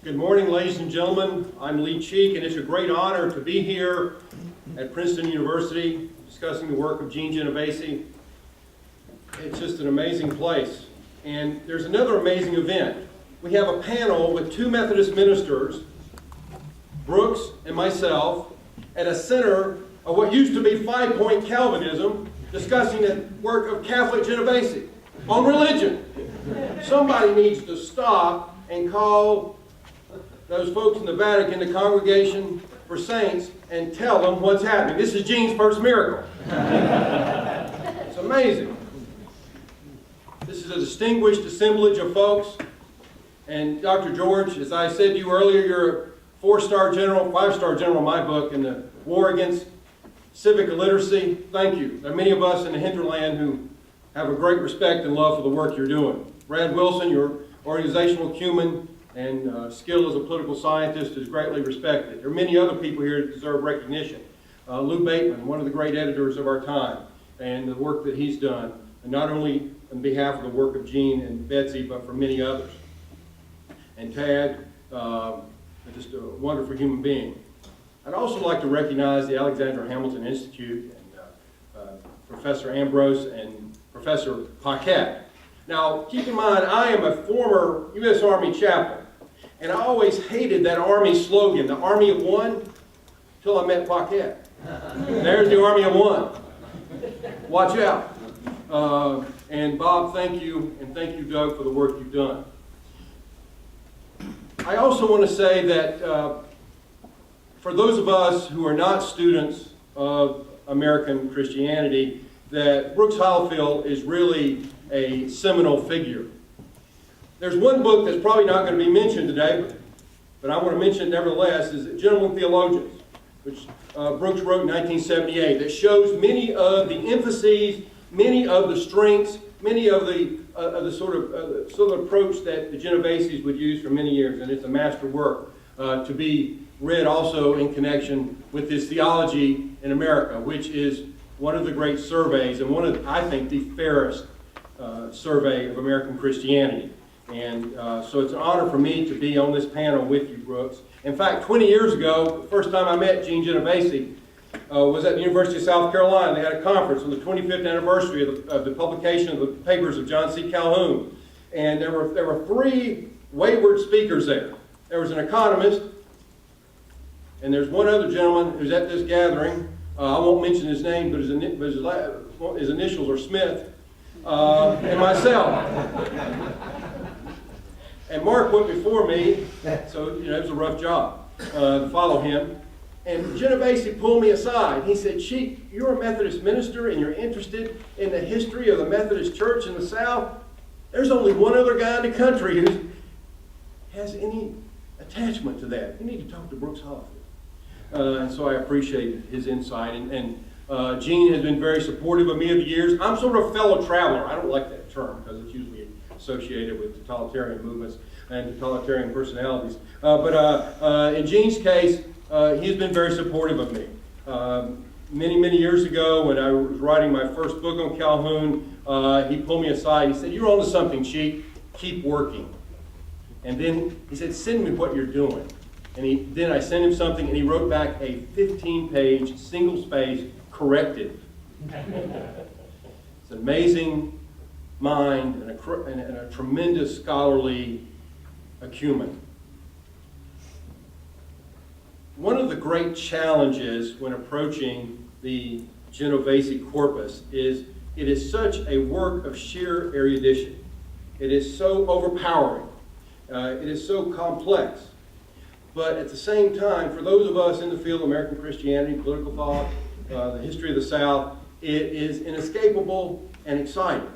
Good morning, ladies and gentlemen. I'm Lee Cheek, and it's a great honor to be here at Princeton University discussing the work of Eugene Genovese. It's just an amazing place. And there's another amazing event. We have a panel with two Methodist ministers, Brooks and myself, at a center of what used to be 5-Point Calvinism, discussing the work of Catholic Genovese on religion. Somebody needs to stop and call those folks in the Vatican, the Congregation for Saints, and tell them what's happening. This is Gene's first miracle. It's amazing. This is a distinguished assemblage of folks. And Dr. George, as I said to you earlier, you're a 4-star general, 5-star general in my book in the war against civic illiteracy. Thank you. There are many of us in the hinterland who have a great respect and love for the work you're doing. Brad Wilson, your organizational acumen and skill as a political scientist is greatly respected. There are many other people here that deserve recognition. Lou Bateman, one of the great editors of our time, and the work that he's done, and not only on behalf of the work of Gene and Betsy, but for many others. And Tad, just a wonderful human being. I'd also like to recognize the Alexander Hamilton Institute and Professor Ambrose and Professor Paquette. Now, keep in mind, I am a former U.S. Army chaplain, and I always hated that Army slogan, the Army of One, till I met Paquette. There's the Army of One. Watch out. And Bob, thank you, and thank you, Doug, for the work you've done. I also want to say that for those of us who are not students of American Christianity, that Brooks Heilfeld is really a seminal figure. There's one book that's probably not going to be mentioned today, but I want to mention it nevertheless, is Gentlemen Theologians, which Brooks wrote in 1978, that shows many of the emphases, many of the strengths, many of the sort of approach that the Genoveses would use for many years, and it's a master work to be read also in connection with this theology in America, which is one of the great surveys and one of, I think, the fairest survey of American Christianity. And so it's an honor for me to be on this panel with you, Brooks. In fact, 20 years ago, the first time I met Eugene Genovese was at the University of South Carolina. They had a conference on the 25th anniversary of the publication of the papers of John C. Calhoun. And there were 3 wayward speakers there. There was an economist, and there's one other gentleman who's at this gathering. I won't mention his name, but his initials are Smith, and myself. And Mark went before me, so it was a rough job to follow him. And Genovese pulled me aside. He said, "Cheek, you're a Methodist minister and you're interested in the history of the Methodist Church in the South. There's only one other guy in the country who has any attachment to that. You need to talk to Brooks Heilfeld." And so I appreciate his insight. And Gene has been very supportive of me over the years. I'm sort of a fellow traveler. I don't like that term because it's usually associated with totalitarian movements and totalitarian personalities. But in Gene's case, he's been very supportive of me. Many, many years ago, when I was writing my first book on Calhoun, he pulled me aside. He said, "You're onto something, Cheek. Keep working." And then he said, "Send me what you're doing." And then I sent him something, and he wrote back a 15-page, single-space corrective. It's an amazing mind and a tremendous scholarly acumen. One of the great challenges when approaching the Genovese corpus is it is such a work of sheer erudition. It is so overpowering. It is so complex. But at the same time, for those of us in the field of American Christianity, political thought, the history of the South, it is inescapable and exciting.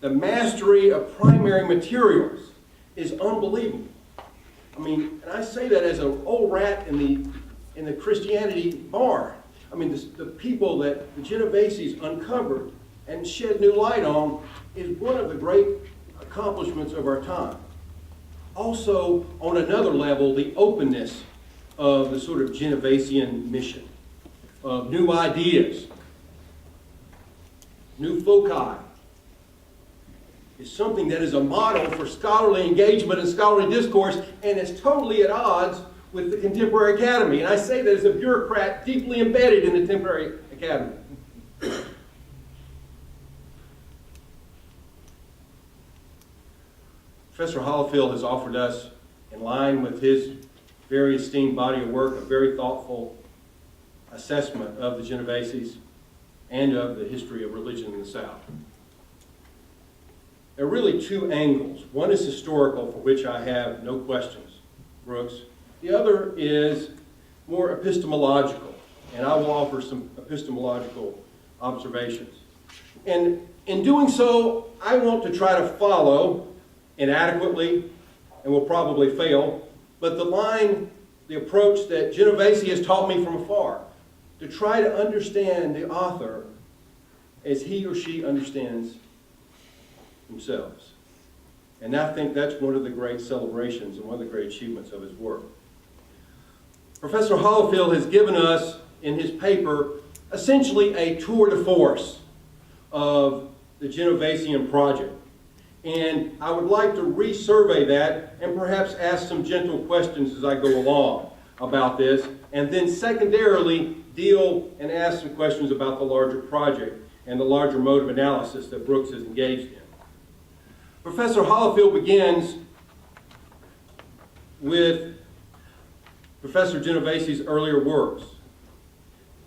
The mastery of primary materials is unbelievable. I mean, and I say that as an old rat in the Christianity barn. I mean, the people that the Genoveses uncovered and shed new light on is one of the great accomplishments of our time. Also, on another level, the openness of the sort of Genovesian mission, of new ideas, new foci, is something that is a model for scholarly engagement and scholarly discourse, and is totally at odds with the contemporary academy. And I say that as a bureaucrat deeply embedded in the contemporary academy. Professor Hollifield has offered us, in line with his very esteemed body of work, a very thoughtful assessment of the Genoveses and of the history of religion in the South. There are really two angles. One is historical, for which I have no questions, Brooks. The other is more epistemological, and I will offer some epistemological observations. And in doing so, I want to try to follow, inadequately, and will probably fail, but the approach that Genovese has taught me from afar, to try to understand the author as he or she understands themselves. And I think that's one of the great celebrations and one of the great achievements of his work. Professor Hollifield has given us, in his paper, essentially a tour de force of the Genovesian project. And I would like to resurvey that and perhaps ask some gentle questions as I go along about this, and then secondarily deal and ask some questions about the larger project and the larger mode of analysis that Brooks is engaged in. Professor Hollifield begins with Professor Genovese's earlier works,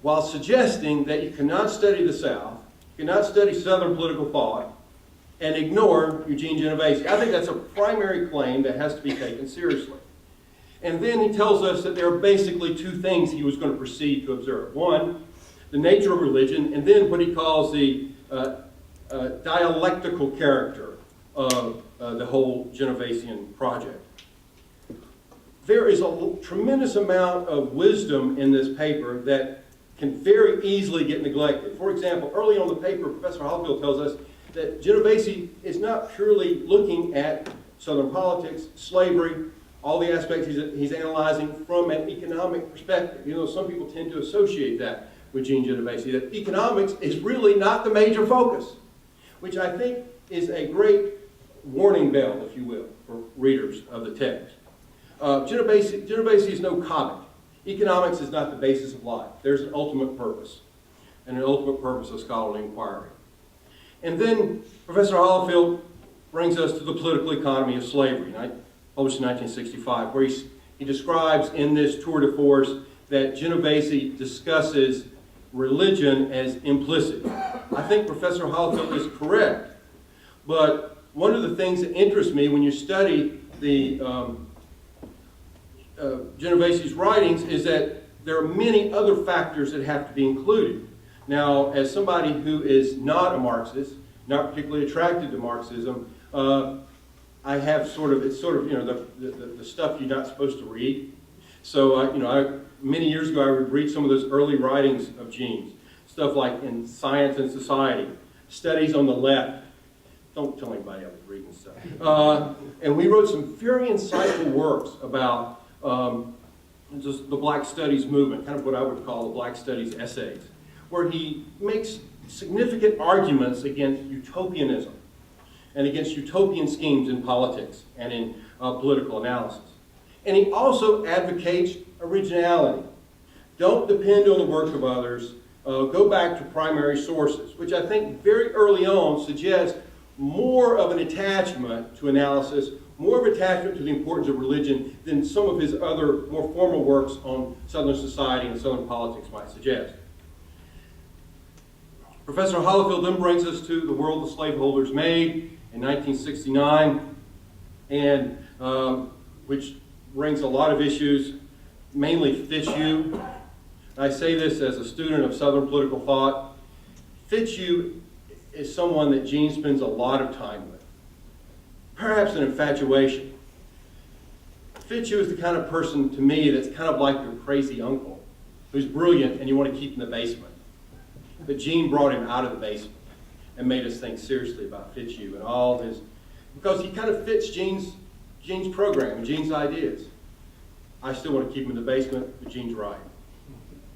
while suggesting that you cannot study the South, you cannot study Southern political thought, and ignore Eugene Genovese. I think that's a primary claim that has to be taken seriously. And then he tells us that there are basically two things he was going to proceed to observe. One, the nature of religion, and then what he calls the dialectical character of the whole Genovesian project. There is a tremendous amount of wisdom in this paper that can very easily get neglected. For example, early on in the paper, Professor Hollifield tells us that Genovese is not purely looking at Southern politics, slavery, all the aspects he's analyzing from an economic perspective. You know, some people tend to associate that with Eugene Genovese, that economics is really not the major focus, which I think is a great warning bell, if you will, for readers of the text. Genovese is no comic. Economics is not the basis of life. There's an ultimate purpose, and an ultimate purpose of scholarly inquiry. And then Professor Hollifield brings us to the political economy of slavery, published in 1965, where he describes in this tour de force that Genovese discusses religion as implicit. I think Professor Hollifield is correct, but one of the things that interests me when you study the Genovese's writings is that there are many other factors that have to be included. Now, as somebody who is not a Marxist, not particularly attracted to Marxism, I have the stuff you're not supposed to read. So, many years ago, I would read some of those early writings of Gene's, stuff like in Science and Society, Studies on the Left. Don't tell anybody I was reading stuff. And we wrote some very insightful works about just the Black Studies movement, kind of what I would call the Black Studies essays, where he makes significant arguments against utopianism and against utopian schemes in politics and in political analysis. And he also advocates originality. Don't depend on the work of others. Go back to primary sources, which I think very early on suggests more of an attachment to analysis, more of attachment to the importance of religion than some of his other more formal works on Southern society and Southern politics might suggest. Professor Hollifield then brings us to The World the Slaveholders Made in 1969, and which brings a lot of issues, mainly Fitzhugh. I say this as a student of Southern political thought. Fitzhugh is someone that Gene spends a lot of time with, perhaps an infatuation. Fitzhugh is the kind of person, to me, that's kind of like your crazy uncle, who's brilliant and you want to keep in the basement. But Gene brought him out of the basement and made us think seriously about Fitzhugh and all his, because he kind of fits Gene's program and Gene's ideas. I still want to keep him in the basement, but Gene's right.